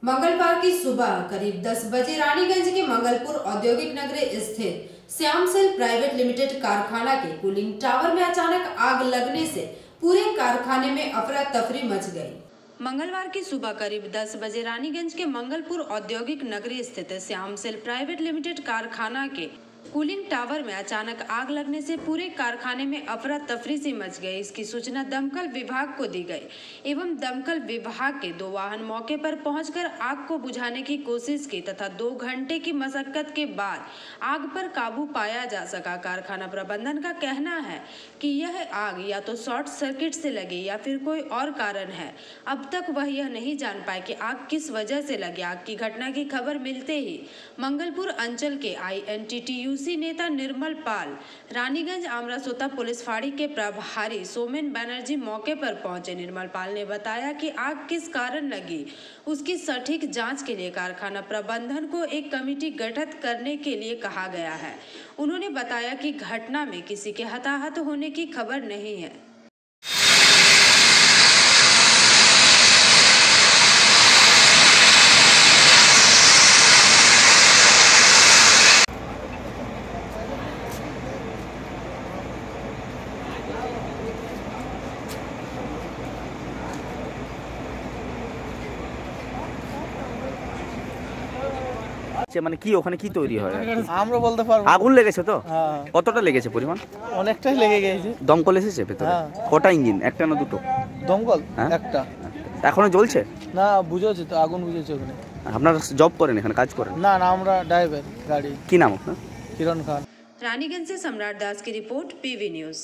मंगलवार की सुबह करीब 10 बजे रानीगंज के मंगलपुर औद्योगिक नगर स्थित श्याम सेल प्राइवेट लिमिटेड कारखाना के कूलिंग टावर में अचानक आग लगने से पूरे कारखाने में अफरा तफरी मच गई। मंगलवार की सुबह करीब 10 बजे रानीगंज के मंगलपुर औद्योगिक नगरी स्थित श्याम सेल प्राइवेट लिमिटेड कारखाना के कूलिंग टावर में अचानक आग लगने से पूरे कारखाने में अफरा तफरी सी मच गई। इसकी सूचना दमकल विभाग को दी गई एवं दमकल विभाग के 2 वाहन मौके पर पहुंचकर आग को बुझाने की कोशिश की तथा 2 घंटे की मशक्कत के बाद आग पर काबू पाया जा सका। कारखाना प्रबंधन का कहना है कि यह आग या तो शॉर्ट सर्किट से लगी या फिर कोई और कारण है। अब तक वह यह नहीं जान पाए कि आग किस वजह से लगी। आग की घटना की खबर मिलते ही मंगलपुर अंचल के INTTUC नेता निर्मल पाल, रानीगंज आमरासोता पुलिस फाड़ी के प्रभारी सोमेन बनर्जी मौके पर पहुंचे। निर्मल पाल ने बताया कि आग किस कारण लगी उसकी सटीक जांच के लिए कारखाना प्रबंधन को एक कमेटी गठित करने के लिए कहा गया है। उन्होंने बताया कि घटना में किसी के हताहत होने की खबर नहीं है। মানে কি ওখানে কি তৈরি হয় আমরা বলতে পারবো। আগুন লেগেছে তো? হ্যাঁ। কতটা লেগেছে পরিমাণ? অনেকটাই লেগে গেছে। দমকল এসেছে ভেতরে? হ্যাঁ। কটা ইঞ্জিন? একটা না দুটো? দমকল হ্যাঁ? একটা। এখনো জ্বলছে? না, বুঝেছে তো, আগুন বুঝেছে ওখানে। আপনারা জব করেন এখানে, কাজ করেন? না না, আমরা ড্রাইভার গাড়ি। কি নাম আপনার? কিরণ খান। रानीगंज से सम्राट दास की रिपोर्ट, PV न्यूज।